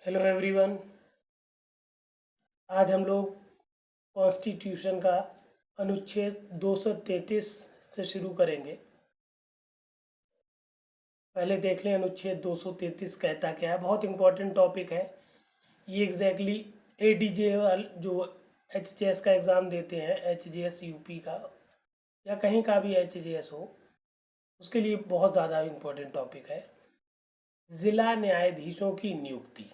Hello everyone. आज हम लोग कॉन्स्टिट्यूशन का अनुच्छेद 233 से शुरू करेंगे। पहले देख लें अनुच्छेद 233 कहता क्या है। बहुत इम्पोर्टेंट टॉपिक है ये। एग्जैक्टली एडीजे जो एचजीएस का एग्ज़ाम देते हैं, एचजीएस यूपी का या कहीं का भी एचजीएस हो, उसके लिए बहुत ज़्यादा इम्पोर्टेंट टॉपिक है। ज़िला न्यायाधीशों की नियुक्ति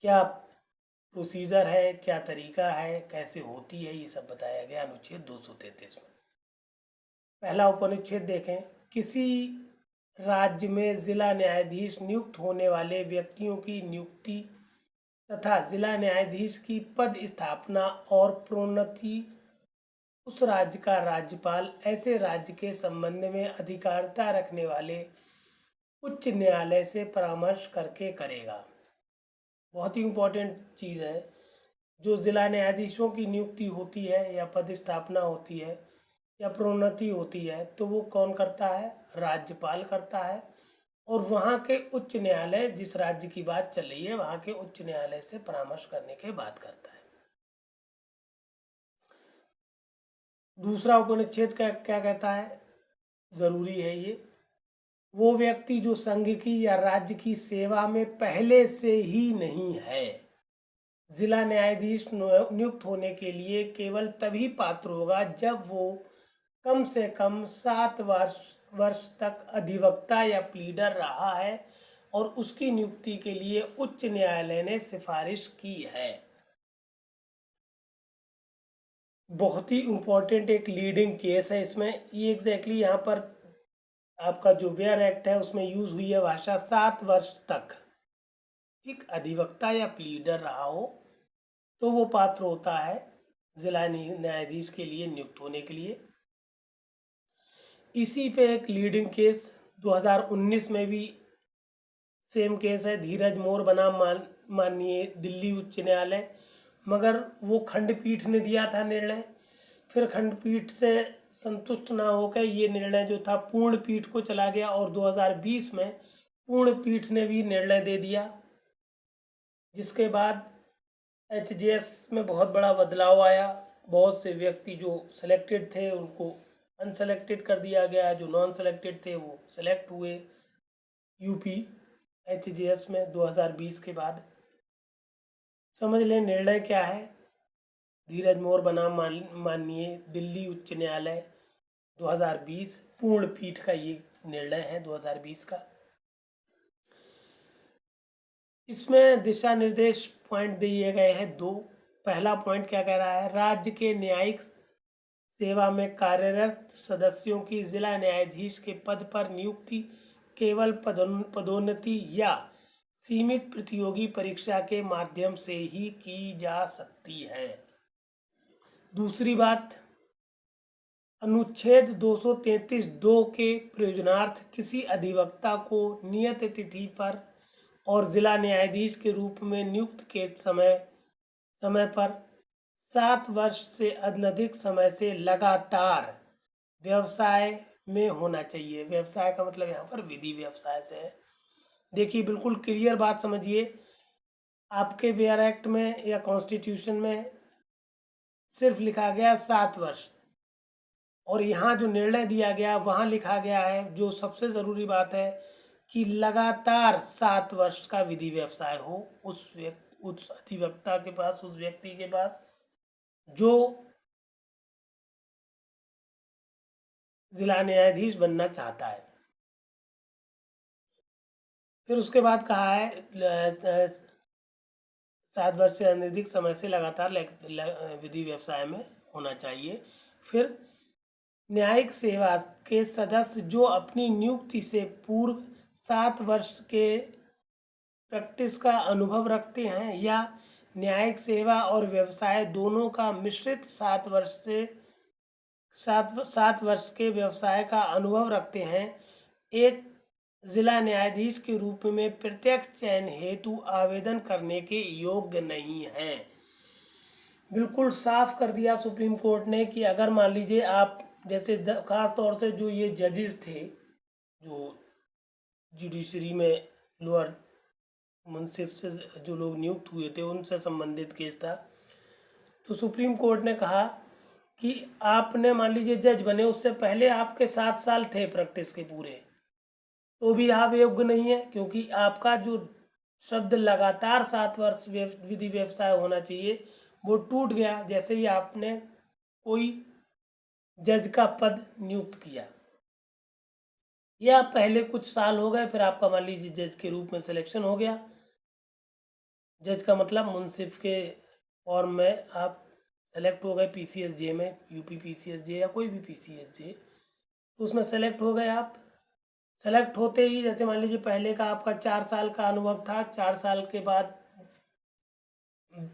क्या प्रोसीजर है, क्या तरीका है, कैसे होती है, ये सब बताया गया अनुच्छेद 233 में। पहला उपनिच्छेद देखें। किसी राज्य में जिला न्यायाधीश नियुक्त होने वाले व्यक्तियों की नियुक्ति तथा जिला न्यायाधीश की पद स्थापना और प्रोन्नति उस राज्य का राज्यपाल ऐसे राज्य के संबंध में अधिकारिता रखने वाले उच्च न्यायालय से परामर्श करके करेगा। बहुत ही इम्पोर्टेंट चीज़ है। जो जिला न्यायाधीशों की नियुक्ति होती है या पद स्थापना होती है या प्रोन्नति होती है तो वो कौन करता है? राज्यपाल करता है। और वहाँ के उच्च न्यायालय, जिस राज्य की बात चल रही है, वहाँ के उच्च न्यायालय से परामर्श करने के बाद करता है। दूसरा उपनिच्छेद क्या कहता है? ज़रूरी है ये। वो व्यक्ति जो संघ की या राज्य की सेवा में पहले से ही नहीं है, जिला न्यायाधीश नियुक्त होने के लिए केवल तभी पात्र होगा जब वो कम से कम 7 वर्ष तक अधिवक्ता या प्लीडर रहा है और उसकी नियुक्ति के लिए उच्च न्यायालय ने सिफारिश की है। बहुत ही इम्पोर्टेंट एक लीडिंग केस है इसमें। ये एग्जैक्टली यहाँ पर आपका जो वेयर एक्ट है उसमें यूज हुई है भाषा 7 वर्ष तक। ठीक, अधिवक्ता या प्लीडर रहा हो तो वो पात्र होता है जिला न्यायाधीश के लिए नियुक्त होने के लिए। इसी पे एक लीडिंग केस 2019 में भी सेम केस है। धीरज मोर बनाम माननीय दिल्ली उच्च न्यायालय, मगर वो खंडपीठ ने दिया था निर्णय। फिर खंडपीठ से संतुष्ट ना होकर ये निर्णय जो था पूर्ण पीठ को चला गया और 2020 में पूर्ण पीठ ने भी निर्णय दे दिया, जिसके बाद एचजीएस में बहुत बड़ा बदलाव आया। बहुत से व्यक्ति जो सिलेक्टेड थे उनको अनसेलेक्टेड कर दिया गया, जो नॉन सेलेक्टेड थे वो सेलेक्ट हुए यूपी एचजीएस में 2020 के बाद। समझ लें निर्णय क्या है। धीरज मोर बनाम माननीय दिल्ली उच्च न्यायालय 2020 पूर्ण पीठ का ये निर्णय है 2020 का। इसमें दिशा निर्देश पॉइंट दिए गए हैं 2। पहला पॉइंट क्या कह रहा है? राज्य के न्यायिक सेवा में कार्यरत सदस्यों की जिला न्यायाधीश के पद पर नियुक्ति केवल पदोन्नति या सीमित प्रतियोगी परीक्षा के माध्यम से ही की जा सकती है। दूसरी बात, अनुच्छेद 233(2) के प्रयोजनार्थ किसी अधिवक्ता को नियत तिथि पर और जिला न्यायाधीश के रूप में नियुक्त के समय पर 7 वर्ष से अधिक समय से लगातार व्यवसाय में होना चाहिए। व्यवसाय का मतलब यहाँ पर विधि व्यवसाय से है। देखिए, बिल्कुल क्लियर बात समझिए। आपके वेयर एक्ट में या कॉन्स्टिट्यूशन में सिर्फ लिखा गया 7 वर्ष, और यहाँ जो निर्णय दिया गया वहाँ लिखा गया है, जो सबसे ज़रूरी बात है, कि लगातार 7 वर्ष का विधि व्यवसाय हो उस अधिवक्ता के पास, उस व्यक्ति के पास जो जिला न्यायाधीश बनना चाहता है। फिर उसके बाद कहा है 7 वर्ष से अधिक समय से लगातार विधि व्यवसाय में होना चाहिए। फिर न्यायिक सेवा के सदस्य जो अपनी नियुक्ति से पूर्व 7 वर्ष के प्रैक्टिस का अनुभव रखते हैं या न्यायिक सेवा और व्यवसाय दोनों का मिश्रित 7 वर्ष के व्यवसाय का अनुभव रखते हैं, एक जिला न्यायाधीश के रूप में प्रत्यक्ष चयन हेतु आवेदन करने के योग्य नहीं हैं। बिल्कुल साफ कर दिया सुप्रीम कोर्ट ने कि अगर मान लीजिए आप जैसे खास तौर से जो ये जजेस थे जो जुडिशरी में लोअर मुंसिफ से जो लोग नियुक्त हुए थे उनसे संबंधित केस था। तो सुप्रीम कोर्ट ने कहा कि आपने मान लीजिए जज बने, उससे पहले आपके 7 साल थे प्रैक्टिस के पूरे, तो भी आप योग्य नहीं है, क्योंकि आपका जो शब्द लगातार 7 वर्ष विधि व्यवसाय होना चाहिए वो टूट गया जैसे ही आपने कोई जज का पद नियुक्त किया, या पहले कुछ साल हो गए फिर आपका मान लीजिए जज के रूप में सिलेक्शन हो गया। जज का मतलब मुंसिफ के फॉर्म में आप सेलेक्ट हो गए पीसीएसजे में, यूपी पीसीएसजे या कोई भी पीसीएसजे, तो उसमें सेलेक्ट हो गए आप। सेलेक्ट होते ही जैसे मान लीजिए पहले का आपका 4 साल का अनुभव था, 4 साल के बाद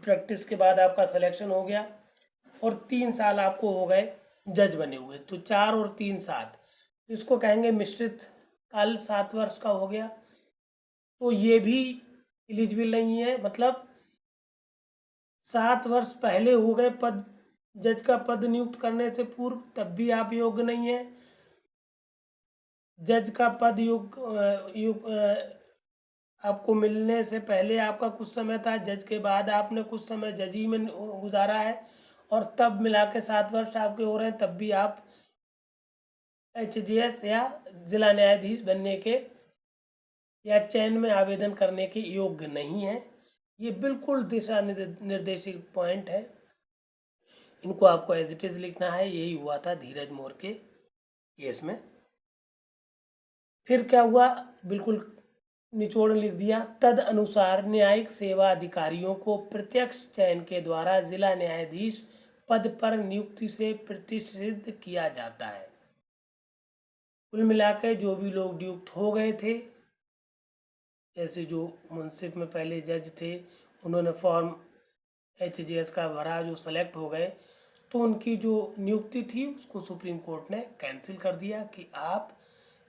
प्रैक्टिस के बाद आपका सिलेक्शन हो गया और 3 साल आपको हो गए जज बने हुए, तो 4 और 3 7, इसको कहेंगे मिश्रित काल, 7 वर्ष का हो गया। तो ये भी एलिजिबल नहीं है, मतलब 7 वर्ष पहले हो गए पद, जज का पद नियुक्त करने से पूर्व, तब भी आप योग्य नहीं है। जज का पद आपको मिलने से पहले आपका कुछ समय था, जज के बाद आपने कुछ समय जजी में गुजारा है, और तब मिला के 7 वर्ष आपके हो रहे हैं, तब भी आप एचजीएस या जिला न्यायाधीश बनने के या चयन में आवेदन करने के योग्य नहीं है। ये बिल्कुल दिशा निर्देशित पॉइंट है, इनको आपको एज इट इज लिखना है। यही हुआ था धीरज मोर के केस में। फिर क्या हुआ, बिल्कुल निचोड़ लिख दिया, तद अनुसार न्यायिक सेवा अधिकारियों को प्रत्यक्ष चयन के द्वारा जिला न्यायाधीश पद पर नियुक्ति से प्रतिष्ठित किया जाता है। कुल मिलाकर जो भी लोग नियुक्त हो गए थे, जैसे जो मुंसिफ में पहले जज थे, उन्होंने फॉर्म एचजीएस का भरा, जो सेलेक्ट हो गए, तो उनकी जो नियुक्ति थी उसको सुप्रीम कोर्ट ने कैंसिल कर दिया कि आप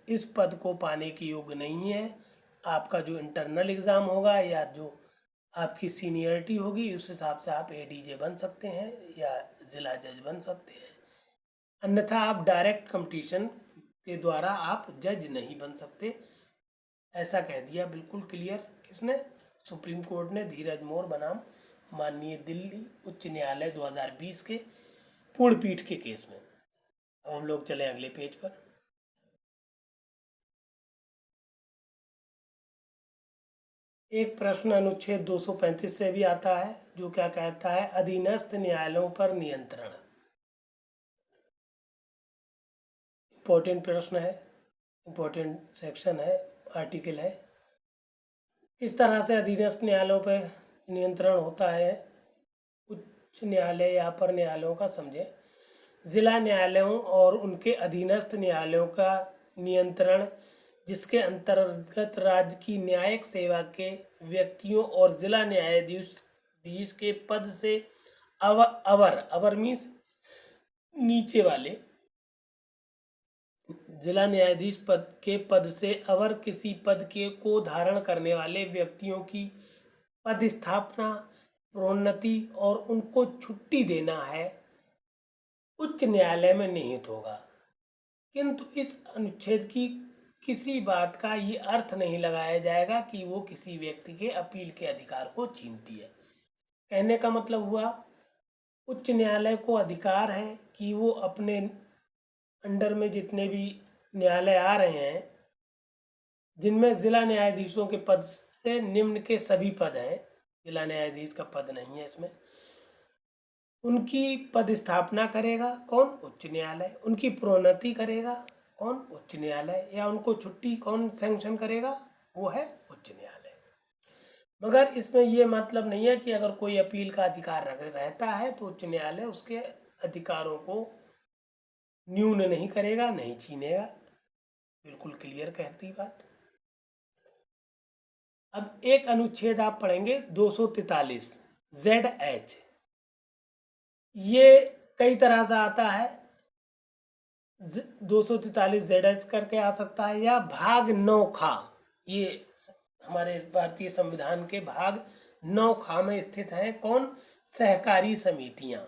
इस पद को पाने के योग्य नहीं है। आपका जो इंटरनल एग्ज़ाम होगा या जो आपकी सीनियरिटी होगी उस हिसाब से आप एडीजे बन सकते हैं या ज़िला जज बन सकते हैं, अन्यथा आप डायरेक्ट कंपटीशन के द्वारा आप जज नहीं बन सकते। ऐसा कह दिया बिल्कुल क्लियर, किसने? सुप्रीम कोर्ट ने, धीरज मोर बनाम माननीय दिल्ली उच्च न्यायालय 2020 के पूर्ण पीठ के केस में। अब हम लोग चले अगले पेज पर। एक प्रश्न अनुच्छेद 235 से भी आता है, जो क्या कहता है, अधीनस्थ न्यायालयों पर नियंत्रण। इंपॉर्टेंट प्रश्न है, इंपॉर्टेंट सेक्शन है, आर्टिकल है। किस तरह से अधीनस्थ न्यायालयों पर नियंत्रण होता है उच्च न्यायालय या अपर न्यायालयों का, समझे। जिला न्यायालयों और उनके अधीनस्थ न्यायालयों का नियंत्रण, जिसके अंतर्गत राज्य की न्यायिक सेवा के व्यक्तियों और जिला न्यायाधीश के पद से अवर मीन्स नीचे वाले, जिला न्यायाधीश पद के पद से अवर किसी पद के को धारण करने वाले व्यक्तियों की पदस्थापना, प्रोन्नति और उनको छुट्टी देना है, उच्च न्यायालय में निहित होगा। किंतु इस अनुच्छेद की किसी बात का ये अर्थ नहीं लगाया जाएगा कि वो किसी व्यक्ति के अपील के अधिकार को छीनती है। कहने का मतलब हुआ, उच्च न्यायालय को अधिकार है कि वो अपने अंडर में जितने भी न्यायालय आ रहे हैं, जिनमें जिला न्यायाधीशों के पद से निम्न के सभी पद हैं, जिला न्यायाधीश का पद नहीं है इसमें, उनकी पदस्थापना करेगा कौन? उच्च न्यायालय। उनकी प्रोन्नति करेगा कौन? उच्च न्यायालय। या उनको छुट्टी कौन सैंक्शन करेगा? वो है उच्च न्यायालय। मगर इसमें ये मतलब नहीं है कि अगर कोई अपील का अधिकार रहता है तो उच्च न्यायालय उसके अधिकारों को न्यून नहीं करेगा, नहीं छीनेगा। बिल्कुल क्लियर कहती बात। अब एक अनुच्छेद आप पढ़ेंगे 243 ZH। ये कई तरह से आता है, 243 ZH करके आ सकता है, या भाग 9 खा। ये हमारे भारतीय संविधान के भाग 9 खा में स्थित है। कौन? सहकारी समितियां।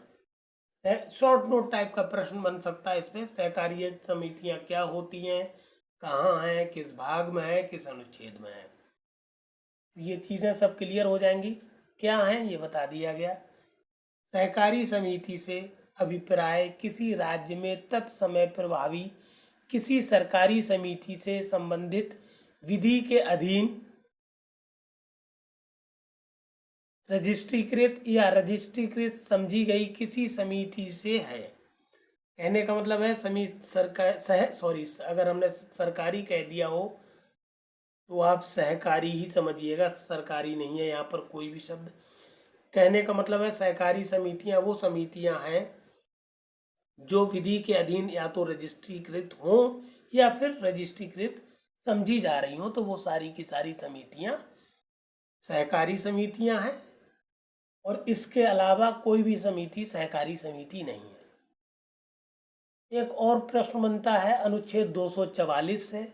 शॉर्ट नोट टाइप का प्रश्न बन सकता है इसमें, सहकारी समितियां क्या होती हैं, कहाँ हैं, किस भाग में है, किस अनुच्छेद में है। ये चीज़ें सब क्लियर हो जाएंगी। क्या हैं ये बता दिया गया। सहकारी समिति से अभिप्राय किसी राज्य में तत्समय प्रभावी किसी सरकारी समिति से संबंधित विधि के अधीन रजिस्ट्रीकृत या रजिस्ट्रीकृत समझी गई किसी समिति से है। कहने का मतलब है अगर हमने सरकारी कह दिया हो तो आप सहकारी ही समझिएगा, सरकारी नहीं है यहाँ पर कोई भी शब्द। कहने का मतलब है सहकारी समितियां वो समितियां हैं जो विधि के अधीन या तो रजिस्ट्रीकृत हों या फिर रजिस्ट्रीकृत समझी जा रही हों, तो वो सारी की सारी समितियां सहकारी समितियां हैं। और इसके अलावा कोई भी समिति सहकारी समिति नहीं है। एक और प्रश्न बनता है अनुच्छेद 244 से।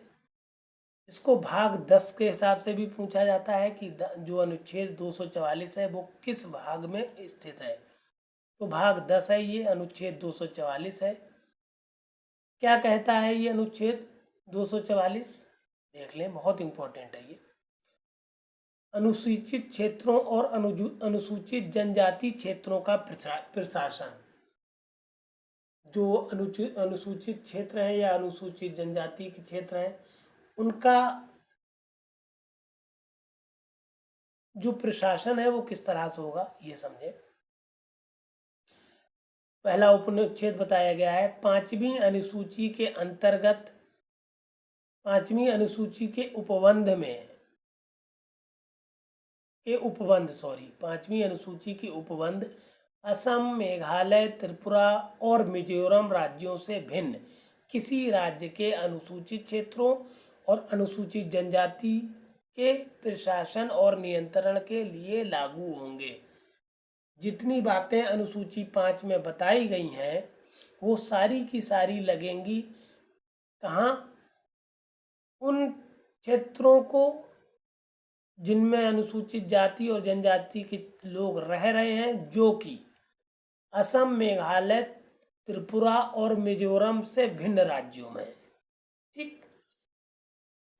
इसको भाग 10 के हिसाब से भी पूछा जाता है कि जो अनुच्छेद 244 है वो किस भाग में स्थित है। तो भाग 10 है, ये अनुच्छेद 244 है। क्या कहता है ये अनुच्छेद 244, देख लें, बहुत इंपॉर्टेंट है ये। अनुसूचित क्षेत्रों और अनुसूचित जनजाति क्षेत्रों का प्रशासन। जो अनुसूचित क्षेत्र हैं या अनुसूचित जनजाति के क्षेत्र हैं उनका जो प्रशासन है वो किस तरह से होगा ये समझे। पहला उपनुच्छेद बताया गया है, पांचवी अनुसूची के अंतर्गत पांचवी अनुसूची के पांचवी अनुसूची के उपबंध असम, मेघालय, त्रिपुरा और मिजोरम राज्यों से भिन्न किसी राज्य के अनुसूचित क्षेत्रों और अनुसूचित जनजाति के प्रशासन और नियंत्रण के लिए लागू होंगे। जितनी बातें अनुसूची 5 में बताई गई हैं वो सारी की सारी लगेंगी कहाँ? उन क्षेत्रों को जिनमें अनुसूचित जाति और जनजाति के लोग रह रहे हैं, जो कि असम, मेघालय, त्रिपुरा और मिजोरम से भिन्न राज्यों में। ठीक।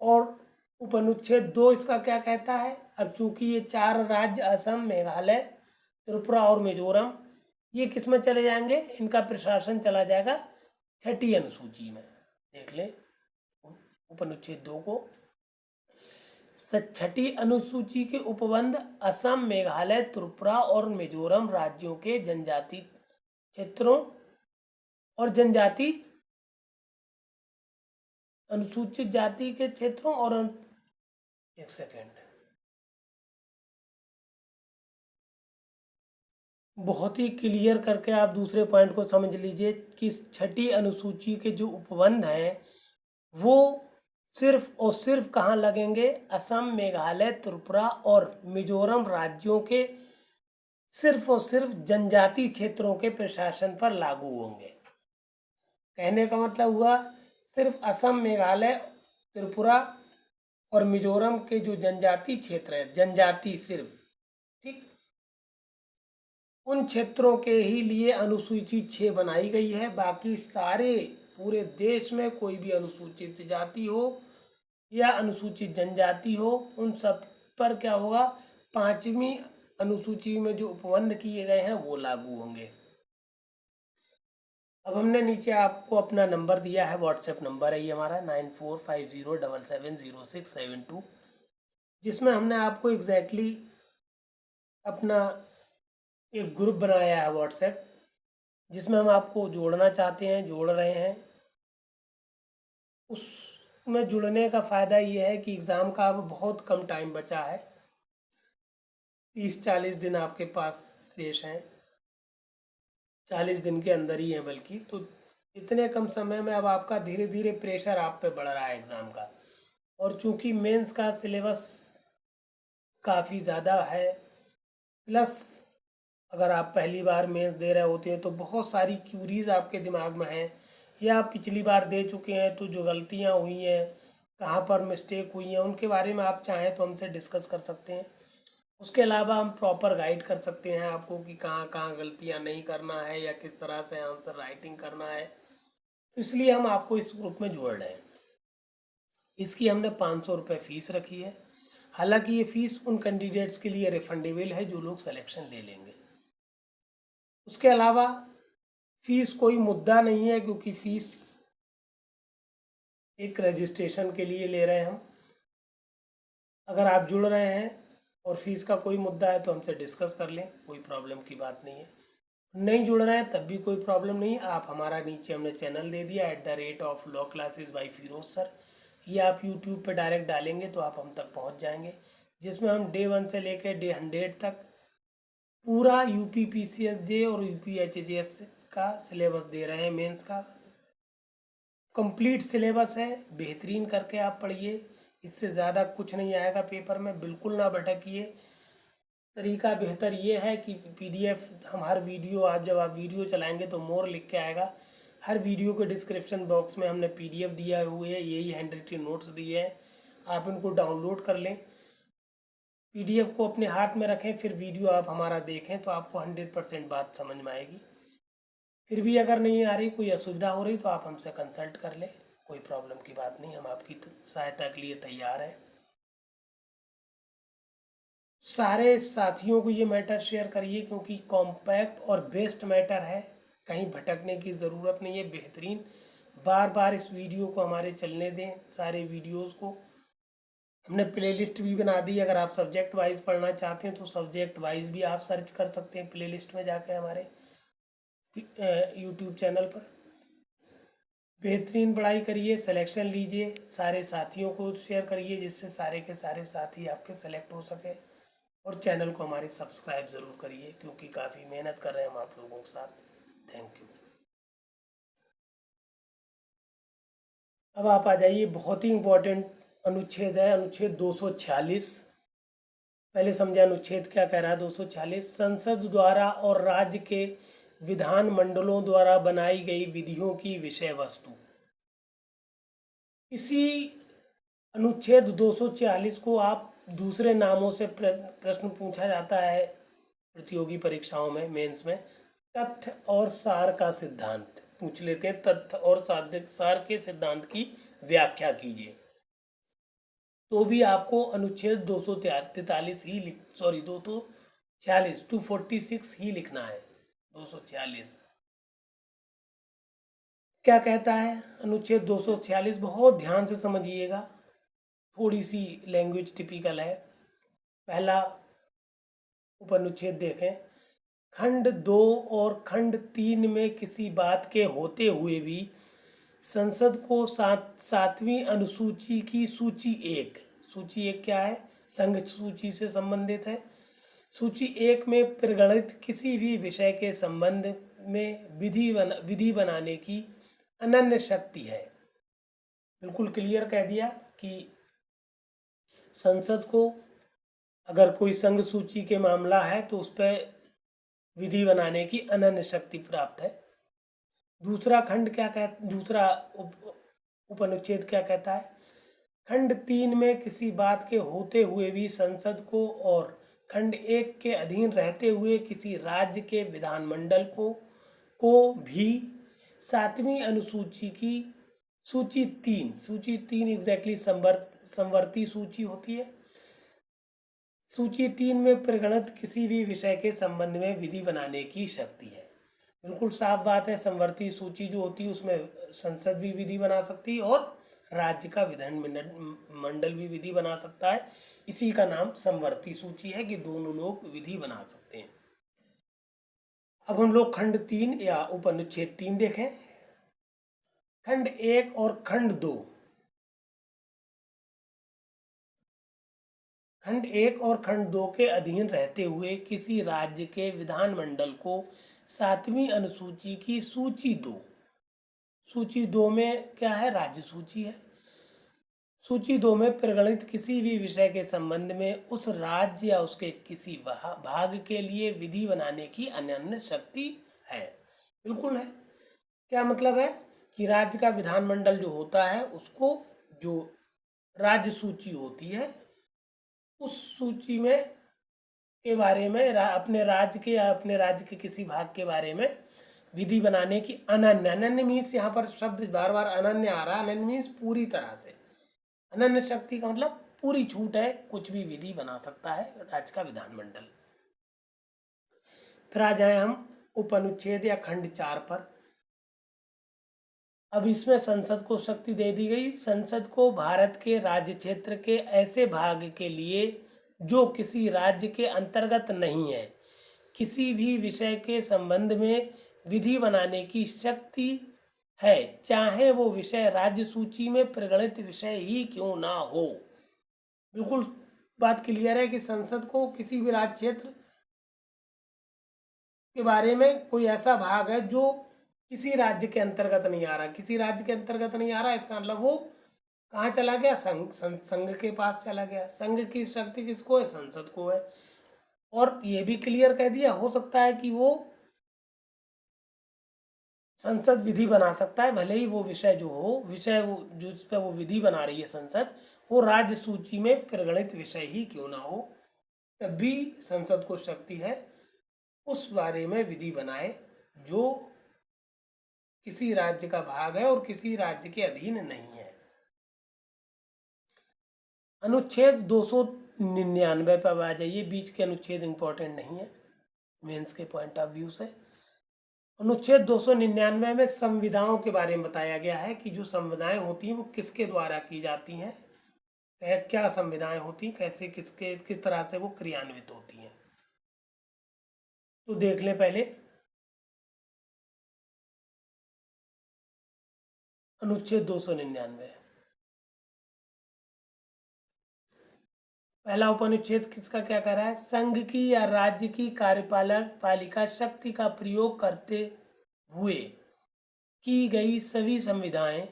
और उपनुच्छेद 2 इसका क्या कहता है? अब चूंकि ये 4 राज्य असम, मेघालय, त्रिपुरा और मिजोरम ये किस में चले जाएंगे? इनका प्रशासन चला जाएगा 6ठी अनुसूची में। देख ले उपनुच्छेद 2 को। 6ठी अनुसूची के उपबंध असम, मेघालय, त्रिपुरा और मिजोरम राज्यों के जनजाति क्षेत्रों और जनजाति अनुसूचित जाति के क्षेत्रों और एक सेकेंड, बहुत ही क्लियर करके आप दूसरे पॉइंट को समझ लीजिए कि 6ठी अनुसूची के जो उपबंध हैं वो सिर्फ और सिर्फ कहाँ लगेंगे? असम, मेघालय, त्रिपुरा और मिजोरम राज्यों के सिर्फ और सिर्फ जनजाति क्षेत्रों के प्रशासन पर लागू होंगे। कहने का मतलब हुआ सिर्फ असम, मेघालय, त्रिपुरा और मिजोरम के जो जनजाति क्षेत्र है, जनजाति सिर्फ, ठीक, उन क्षेत्रों के ही लिए अनुसूची 6 बनाई गई है। बाकी सारे पूरे देश में कोई भी अनुसूचित जाति हो या अनुसूचित जनजाति हो, उन सब पर क्या होगा? 5वीं अनुसूची में जो उपबंध किए गए हैं वो लागू होंगे। अब हमने नीचे आपको अपना नंबर दिया है, व्हाट्सएप नंबर है ये हमारा 9450770672, जिसमें हमने आपको एग्जैक्टली अपना एक ग्रुप बनाया है व्हाट्सएप, जिसमें हम आपको जोड़ना चाहते हैं, जोड़ रहे हैं। उसमें जुड़ने का फ़ायदा ये है कि एग्ज़ाम का अब बहुत कम टाइम बचा है, 30-40 दिन आपके पास शेष हैं, 40 दिन के अंदर ही है बल्कि। तो इतने कम समय में अब आपका धीरे धीरे प्रेशर आप पे बढ़ रहा है एग्ज़ाम का। और चूंकि मेंस का सिलेबस काफ़ी ज़्यादा है, प्लस अगर आप पहली बार मेंस दे रहे होते हैं तो बहुत सारी क्यूरीज आपके दिमाग में हैं, या आप पिछली बार दे चुके हैं तो जो गलतियां हुई हैं, कहाँ पर मिस्टेक हुई हैं, उनके बारे में आप चाहें तो हमसे डिस्कस कर सकते हैं। उसके अलावा हम प्रॉपर गाइड कर सकते हैं आपको कि कहाँ कहाँ गलतियाँ नहीं करना है या किस तरह से आंसर राइटिंग करना है। इसलिए हम आपको इस ग्रुप में जोड़ रहे हैं। इसकी हमने 500 रुपये फ़ीस रखी है। हालांकि ये फीस उन कैंडिडेट्स के लिए रिफंडेबल है जो लोग सिलेक्शन ले लेंगे। उसके अलावा फीस कोई मुद्दा नहीं है, क्योंकि फीस एक रजिस्ट्रेशन के लिए ले रहे हैं हम। अगर आप जुड़ रहे हैं और फीस का कोई मुद्दा है तो हमसे डिस्कस कर लें, कोई प्रॉब्लम की बात नहीं है। नहीं जुड़ रहे हैं तब भी कोई प्रॉब्लम नहीं है। आप हमारा नीचे हमने चैनल दे दिया @law classes by Firoz sir, ये आप यूट्यूब पे डायरेक्ट डालेंगे तो आप हम तक पहुंच जाएंगे, जिसमें हम डे 1 से लेकर डे 100 तक पूरा यूपी PCSJ और यूपी HJS का सिलेबस दे रहे हैं। मेंस का कंप्लीट सिलेबस है, बेहतरीन करके आप पढ़िए, इससे ज़्यादा कुछ नहीं आएगा पेपर में, बिल्कुल ना भटकिए। तरीका बेहतर ये है कि PDF हम हर वीडियो, आज जब आप वीडियो चलाएंगे तो मोर लिख के आएगा, हर वीडियो के डिस्क्रिप्शन बॉक्स में हमने PDF दिया हुए है, यही हैंड रिटन नोट्स दिए हैं, आप इनको डाउनलोड कर लें, PDF को अपने हाथ में रखें, फिर वीडियो आप हमारा देखें तो आपको 100% बात समझ में आएगी। फिर भी अगर नहीं आ रही, कोई असुविधा हो रही तो आप हमसे कंसल्ट कर लें, कोई प्रॉब्लम की बात नहीं, हम आपकी सहायता के लिए तैयार हैं। सारे साथियों को ये मैटर शेयर करिए, क्योंकि कॉम्पैक्ट और बेस्ट मैटर है, कहीं भटकने की ज़रूरत नहीं है, बेहतरीन। बार बार इस वीडियो को हमारे चलने दें, सारे वीडियोस को। हमने प्लेलिस्ट भी बना दी, अगर आप सब्जेक्ट वाइज पढ़ना चाहते हैं तो सब्जेक्ट वाइज भी आप सर्च कर सकते हैं प्लेलिस्ट में जाके हमारे यूट्यूब चैनल पर। बेहतरीन पढ़ाई करिए, सिलेक्शन लीजिए, सारे साथियों को शेयर करिए, जिससे सारे के सारे साथी आपके सेलेक्ट हो सके। और चैनल को हमारे सब्सक्राइब ज़रूर करिए, क्योंकि काफ़ी मेहनत कर रहे हैं हम आप लोगों के साथ। Thank you. अब आप आ जाइए, बहुत ही इम्पोर्टेंट अनुच्छेद है, अनुच्छेद 246। पहले समझे अनुच्छेद क्या कह रहा है। 246 संसद द्वारा और राज्य के विधान मंडलों द्वारा बनाई गई विधियों की विषय वस्तु। इसी अनुच्छेद 246 को आप दूसरे नामों से प्रश्न पूछा जाता है प्रतियोगी परीक्षाओं में, मेंस में। तथ्य और सार का सिद्धांत पूछ लेते हैं, तथ्य और सार के सिद्धांत की व्याख्या कीजिए। तो भी आपको अनुच्छेद 246 ही 246 ही लिखना है। 246 क्या कहता है अनुच्छेद 246, बहुत ध्यान से समझिएगा, थोड़ी सी लैंग्वेज टिपिकल है। पहला उपनुच्छेद देखें, खंड 2 और खंड 3 में किसी बात के होते हुए भी संसद को सातवीं अनुसूची की सूची 1, सूची 1 क्या है, संघ सूची से संबंधित है। सूची 1 में प्रगणित किसी भी विषय के संबंध में विधि बनाने की अनन्य शक्ति है। बिल्कुल क्लियर कह दिया कि संसद को अगर कोई संघ सूची के मामला है तो उस पर विधि बनाने की अनन्य शक्ति प्राप्त है। दूसरा खंड क्या कहता, दूसरा उपनुच्छेद क्या कहता है, खंड 3 में किसी बात के होते हुए भी संसद को और खंड 1 के अधीन रहते हुए किसी राज्य के विधानमंडल को भी सातवीं अनुसूची की सूची 3 एग्जैक्टली संवर्ती सूची होती है। सूची 3 में प्रगणित किसी भी विषय के संबंध में विधि बनाने की शक्ति है। बिल्कुल साफ बात है, संवर्ती सूची जो होती है उसमें संसद भी विधि बना सकती है और राज्य का विधान मंडल भी विधि बना सकता है। इसी का नाम संवर्ती सूची है कि दोनों लोग विधि बना सकते हैं। अब हम लोग खंड 3 या उपनुच्छेद 3 देखें। खंड 1 और खंड 2, खंड 1 और खंड 2 के अधीन रहते हुए किसी राज्य के विधानमंडल को सातवीं अनुसूची की सूची 2, सूची 2 में क्या है, राज्य सूची है। सूची 2 में प्रगणित किसी भी विषय के संबंध में उस राज्य या उसके किसी भाग के लिए विधि बनाने की अनन्य शक्ति है। बिल्कुल है। क्या मतलब है कि राज्य का विधानमंडल जो होता है उसको जो राज्य सूची होती है उस सूची में के बारे में अपने राज्य के या अपने राज्य के किसी भाग के बारे में विधि बनाने की अनन्य मीन्स, यहाँ पर शब्द बार बार अनन्य आ रहा है। अनन्य मीन्स पूरी तरह से, अनन्य शक्ति का मतलब पूरी छूट है, कुछ भी विधि बना सकता है राज्य का विधानमंडल। फिर आ जाए हम उपअनुच्छेद या खंड 4 पर। अब इसमें संसद को शक्ति दे दी गई। संसद को भारत के राज्य क्षेत्र के ऐसे भाग के लिए जो किसी राज्य के अंतर्गत नहीं है, किसी भी विषय के संबंध में विधि बनाने की शक्ति है, चाहे वो विषय राज्य सूची में प्रगणित विषय ही क्यों ना हो। बिल्कुल बात क्लियर है कि संसद को किसी भी राज्य क्षेत्र के बारे में कोई ऐसा भाग है जो किसी राज्य के अंतर्गत नहीं आ रहा, किसी राज्य के अंतर्गत नहीं आ रहा, इसका मतलब वो कहाँ चला गया, संघ के पास चला गया। संघ की शक्ति किसको है, संसद को है। और ये भी क्लियर कह दिया, हो सकता है कि वो संसद विधि बना सकता है, भले ही वो विषय जो हो, विषय वो जिस पर वो विधि बना रही है संसद, वो राज्य सूची में प्रगणित विषय ही क्यों ना हो, तब भी संसद को शक्ति है उस बारे में विधि बनाए जो किसी राज्य का भाग है और किसी राज्य के अधीन नहीं है। अनुच्छेद 299 पर आ जाइए। बीच के अनुच्छेद इंपॉर्टेंट नहीं है मेंस के पॉइंट ऑफ व्यू से। अनुच्छेद 299 में संविधाओं के बारे में बताया गया है कि जो संविधाएं होती हैं वो किसके द्वारा की जाती हैं, क्या संविधाएं होती हैं, कैसे किस तरह से वो क्रियान्वित होती हैं। तो देख लें पहले अनुच्छेद 299। पहला उपनिषद किसका क्या कह रहा है, संघ की या राज्य की कार्यपालिका शक्ति का प्रयोग करते हुए की गई सभी संविधाएं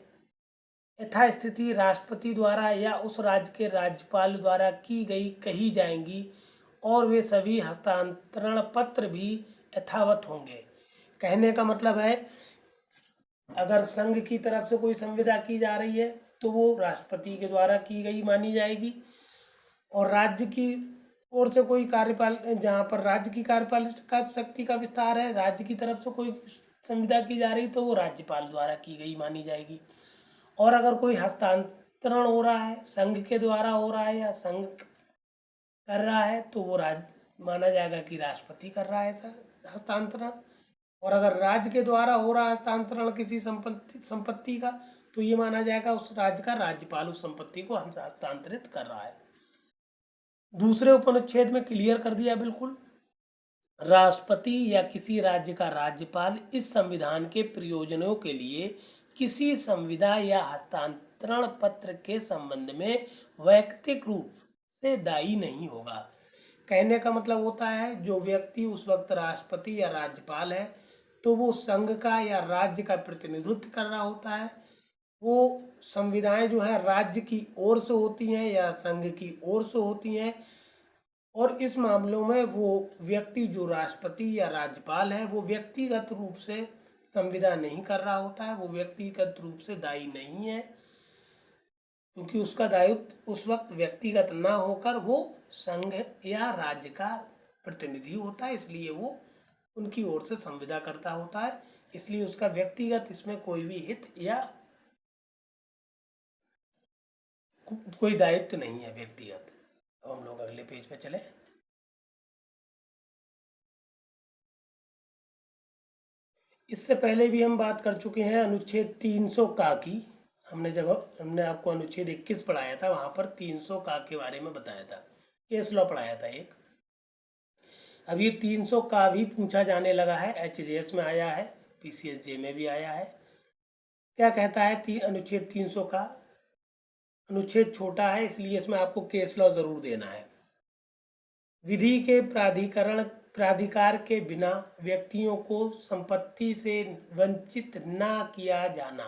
यथास्थिति राष्ट्रपति द्वारा या उस राज्य के राज्यपाल द्वारा की गई कही जाएंगी और वे सभी हस्तांतरण पत्र भी यथावत होंगे। कहने का मतलब है अगर संघ की तरफ से कोई संविदा की जा रही है तो वो राष्ट्रपति के द्वारा की गई मानी जाएगी, और राज्य की ओर से कोई कार्यपाल, जहाँ पर राज्य की कार्यपालिका शक्ति का विस्तार है, राज्य की तरफ से कोई संविदा की जा रही तो वो राज्यपाल द्वारा की गई मानी जाएगी। और अगर कोई हस्तांतरण हो रहा है, संघ के द्वारा हो रहा है या संघ कर रहा है तो वो राज्य माना जाएगा कि राष्ट्रपति कर रहा है ऐसा हस्तांतरण। और अगर राज्य के द्वारा हो रहा है हस्तांतरण किसी संपत्ति का तो ये माना जाएगा उस राज्य का राज्यपाल उस संपत्ति को हस्तांतरित कर रहा है। दूसरे उपनिषद में क्लियर कर दिया बिल्कुल, राष्ट्रपति या किसी राज्य का राज्यपाल इस संविधान के प्रयोजनों के लिए किसी संविदा या हस्तांतरण पत्र के संबंध में वैयक्तिक रूप से दायी नहीं होगा। कहने का मतलब होता है जो व्यक्ति उस वक्त राष्ट्रपति या राज्यपाल है तो वो संघ का या राज्य का प्रतिनिधित्व कर रहा होता है। वो संविधाएं जो है राज्य की ओर से होती हैं या संघ की ओर से होती हैं, और इस मामलों में वो व्यक्ति जो राष्ट्रपति या राज्यपाल है वो व्यक्तिगत रूप से संविदा नहीं कर रहा होता है, वो व्यक्तिगत रूप से दायी नहीं है, क्योंकि उसका दायित्व उस वक्त व्यक्तिगत ना होकर वो संघ या राज्य का प्रतिनिधि होता है, इसलिए वो उनकी ओर से संविदा करता होता है, इसलिए उसका व्यक्तिगत इसमें कोई भी हित या कोई दायित्व नहीं है व्यक्तिगत। अब हम लोग अगले पेज पे चले। इससे पहले भी हम बात कर चुके हैं अनुच्छेद 300 का की। हमने आपको अनुच्छेद 21 पढ़ाया था, वहां पर 300 का के बारे में बताया था, केस लॉ पढ़ाया था एक। अब ये 300 का भी पूछा जाने लगा है, HJS में आया है, PCSJ में भी आया है। क्या कहता है अनुच्छेद 300 का? अनुच्छेद छोटा है इसलिए इसमें आपको केस लॉ जरूर देना है। विधि के प्राधिकार के बिना व्यक्तियों को संपत्ति से वंचित ना किया जाना।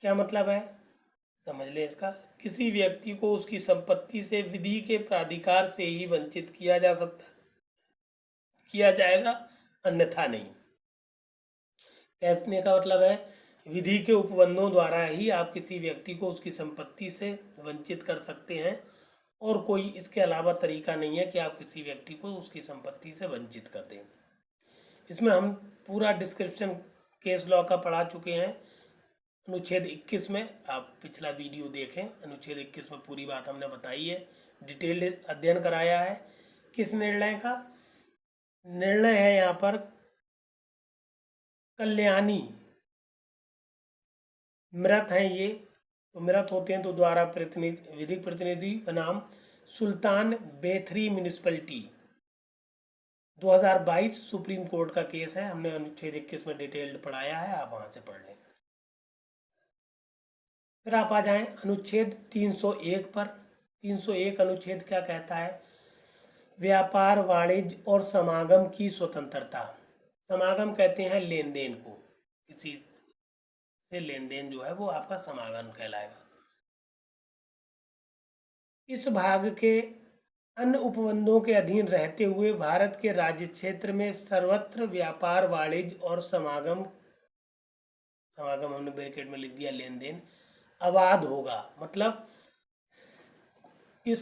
क्या मतलब है, समझ ले इसका। किसी व्यक्ति को उसकी संपत्ति से विधि के प्राधिकार से ही वंचित किया जा सकता, किया जाएगा, अन्यथा नहीं। कहने का मतलब है विधि के उपबंधों द्वारा ही आप किसी व्यक्ति को उसकी संपत्ति से वंचित कर सकते हैं, और कोई इसके अलावा तरीका नहीं है कि आप किसी व्यक्ति को उसकी संपत्ति से वंचित कर दें। इसमें हम पूरा डिस्क्रिप्शन केस लॉ का पढ़ा चुके हैं, अनुच्छेद 21 में, आप पिछला वीडियो देखें, अनुच्छेद 21 में पूरी बात हमने बताई है, डिटेल्ड अध्ययन कराया है। किस निर्णय का निर्णय है यहाँ पर? कल्याणी मृत हैं ये, तो मृत होते हैं तो द्वारा प्रतिनिधि, विधिक प्रतिनिधि बनाम सुल्तान बेथरी म्यूनिसिपैलिटी, 2022 सुप्रीम कोर्ट का केस है। हमने अनुच्छेद 21 में डिटेल्ड पढ़ाया है, आप वहां से पढ़ लें। फिर आप आ जाएं अनुच्छेद 301 पर। 301 अनुच्छेद क्या कहता है? व्यापार, वाणिज्य और समागम की स्वतंत्रता। समागम कहते हैं लेन देन को, किसी से लेन देन जो है वो आपका समागम कहलाएगा। इस भाग के अन्य उपबंधों के अधीन रहते हुए भारत के राज्य क्षेत्र में सर्वत्र व्यापार, वाणिज्य और समागम हमने ब्रैकेट में लिख दिया लेन देन, अबाध होगा। मतलब इस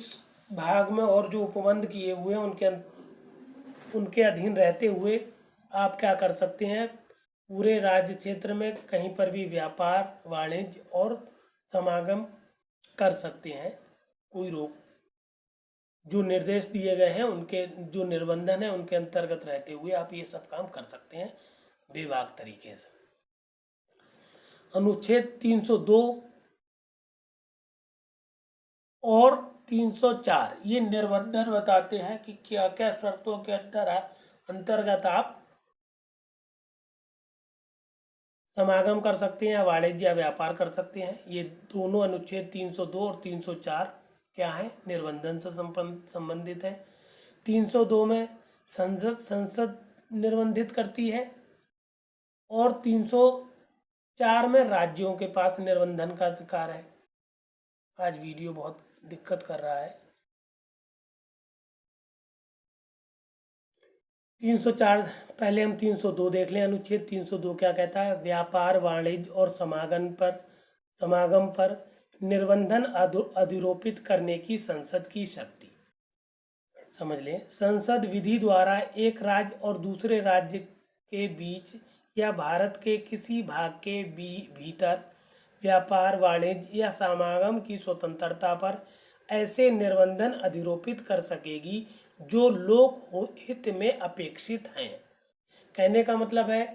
भाग में और जो उपबंध किए हुए हैं उनके अधीन रहते हुए आप क्या कर सकते हैं? पूरे राज्य क्षेत्र में कहीं पर भी व्यापार, वाणिज्य और समागम कर सकते हैं, कोई रोक, जो निर्देश दिए गए हैं उनके जो निर्बंधन है उनके अंतर्गत रहते हुए आप ये सब काम कर सकते हैं बेबाक तरीके से। अनुच्छेद 302 और 304 ये निर्बंधन बताते हैं कि क्या क्या शर्तों के अंतर्गत आप समागम कर सकते हैं, वाणिज्य या व्यापार कर सकते हैं। ये दोनों अनुच्छेद 302 और 304 क्या है? निर्बंधन से संबंधित है। 302 में संसद निर्बंधित करती है और 304 में राज्यों के पास निर्बंधन का अधिकार है। आज वीडियो बहुत दिक्कत कर रहा है। 304 पहले हम 302 देख लें। अनुच्छेद 302 क्या कहता है? व्यापार, वाणिज्य और समागम पर निर्बंधन अधिरोपित करने की संसद की शक्ति। समझ लें, संसद विधि द्वारा एक राज्य और दूसरे राज्य के बीच या भारत के किसी भाग के भीतर व्यापार, वाणिज्य या समागम की स्वतंत्रता पर ऐसे निर्बंधन अधिरोपित कर सकेगी जो लोक हित में अपेक्षित हैं। कहने का मतलब है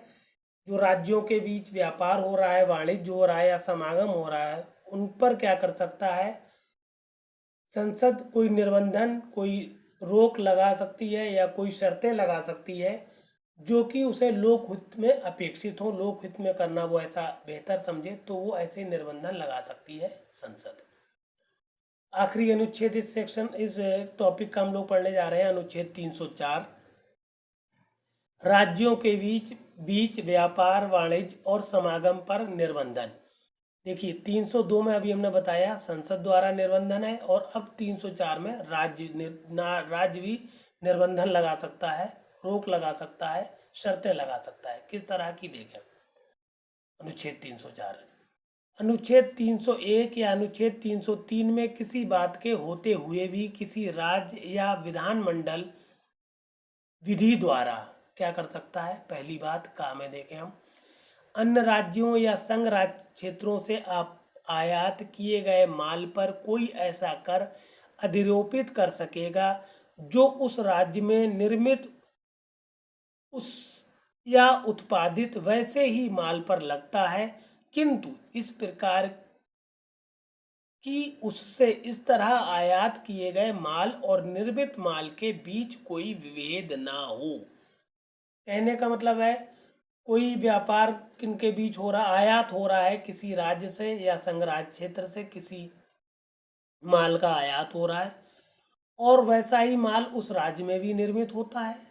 जो राज्यों के बीच व्यापार हो रहा है, वाणिज्य हो रहा है या समागम हो रहा है, उन पर क्या कर सकता है संसद? कोई निर्बंधन, कोई रोक लगा सकती है या कोई शर्तें लगा सकती है जो कि उसे लोक हित में अपेक्षित हो, लोक हित में करना वो ऐसा बेहतर समझे, तो वो ऐसे निर्बंधन लगा सकती है संसद। आखिरी अनुच्छेद इस टॉपिक का हम लोग पढ़ने जा रहे हैं, अनुच्छेद 304, राज्यों के बीच व्यापार, वाणिज्य और समागम पर निर्बंधन। देखिए 302 में अभी हमने बताया संसद द्वारा निर्बंधन है, और अब 304 में राज्य भी निर्बंधन लगा सकता है, रोक लगा सकता है, शर्तें लगा सकता है। किस तरह की देखें? अनुच्छेद 304, अनुच्छेद 301 या अनुच्छेद 303 में किसी बात के होते हुए भी किसी राज्य या विधानमंडल विधि द्वारा क्या कर सकता है? पहली बात काम में देखें हम, अन्य राज्यों या संघ राज्य क्षेत्रों से आप आयात किए गए माल पर कोई ऐसा कर अधिरोपित कर सकेगा जो उस राज्य में निर्मित उस या उत्पादित वैसे ही माल पर लगता है, किंतु इस प्रकार कि उससे इस तरह आयात किए गए माल और निर्मित माल के बीच कोई विभेद ना हो। कहने का मतलब है कोई व्यापार किनके बीच हो रहा, आयात हो रहा है किसी राज्य से या संघ राज्य क्षेत्र से किसी माल का आयात हो रहा है, और वैसा ही माल उस राज्य में भी निर्मित होता है,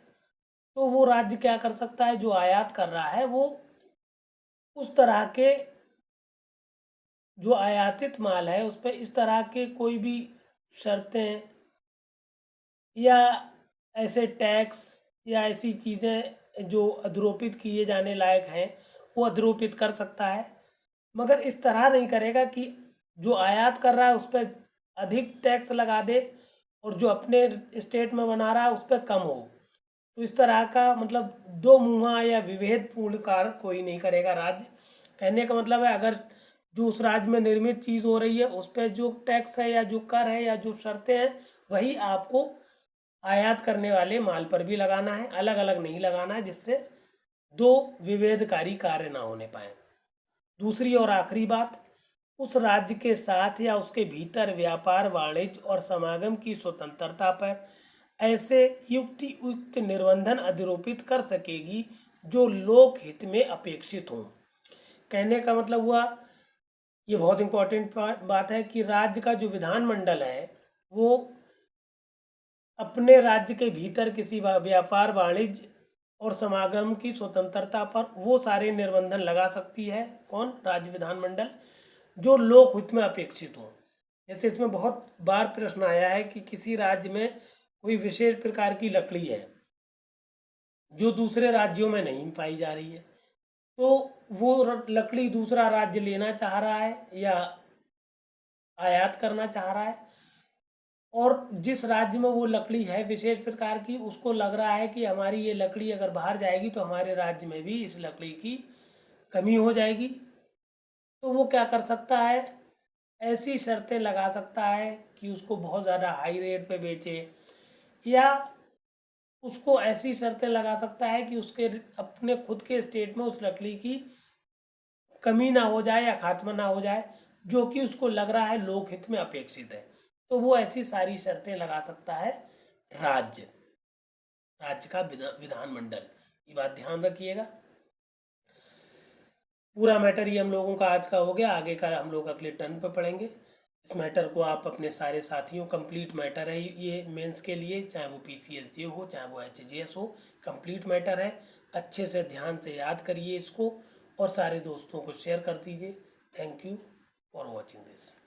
तो वो राज्य क्या कर सकता है? जो आयात कर रहा है वो उस तरह के जो आयातित माल है उस पर इस तरह के कोई भी शर्तें या ऐसे टैक्स या ऐसी चीज़ें जो अधिरोपित किए जाने लायक हैं वो अधिरोपित कर सकता है, मगर इस तरह नहीं करेगा कि जो आयात कर रहा है उस पर अधिक टैक्स लगा दे और जो अपने स्टेट में बना रहा है उस पर कम हो। तो इस तरह का मतलब दो मुहा या विभेदपूर्ण कार्य कोई नहीं करेगा राज्य। कहने का मतलब है अगर जो उस राज्य में निर्मित चीज़ हो रही है उस पर जो टैक्स है या जो कर है या जो शर्तें हैं वही आपको आयात करने वाले माल पर भी लगाना है, अलग अलग नहीं लगाना है, जिससे दो विभेदकारी कार्य ना होने पाए। दूसरी और आखिरी बात, उस राज्य के साथ या उसके भीतर व्यापार वाणिज्य और समागम की स्वतंत्रता पर ऐसे युक्त निर्बंधन अधिरोपित कर सकेगी जो लोक हित में अपेक्षित हों। कहने का मतलब हुआ, ये बहुत इंपॉर्टेंट बात है कि राज्य का जो विधानमंडल है वो अपने राज्य के भीतर किसी व्यापार वाणिज्य और समागम की स्वतंत्रता पर वो सारे निर्बंधन लगा सकती है। कौन? राज्य विधानमंडल, जो लोक हित में अपेक्षित हो। जैसे इसमें बहुत बार प्रश्न आया है कि किसी राज्य में कोई विशेष प्रकार की लकड़ी है जो दूसरे राज्यों में नहीं पाई जा रही है, तो वो लकड़ी दूसरा राज्य लेना चाह रहा है या आयात करना चाह रहा है, और जिस राज्य में वो लकड़ी है विशेष प्रकार की, उसको लग रहा है कि हमारी ये लकड़ी अगर बाहर जाएगी तो हमारे राज्य में भी इस लकड़ी की कमी हो जाएगी, तो वो क्या कर सकता है, ऐसी शर्तें लगा सकता है कि उसको बहुत ज़्यादा हाई रेट पे बेचे, या उसको ऐसी शर्तें लगा सकता है कि उसके अपने खुद के स्टेट में उस लकड़ी की कमी ना हो जाए या खात्मा ना हो जाए, जो कि उसको लग रहा है लोकहित में अपेक्षित है। तो वो ऐसी सारी शर्तें लगा सकता है राज्य, राज्य का विधानमंडल। ये बात ध्यान रखिएगा। पूरा मैटर ये हम लोगों का आज का हो गया, आगे का हम लोग अगले टर्न पे पढ़ेंगे। इस मैटर को आप अपने सारे साथियों, कंप्लीट मैटर है ये मेंस के लिए, चाहे वो PCSJ हो चाहे वो HJS हो, कंप्लीट मैटर है। अच्छे से ध्यान से याद करिए इसको और सारे दोस्तों को शेयर कर दीजिए। Thank you for watching this.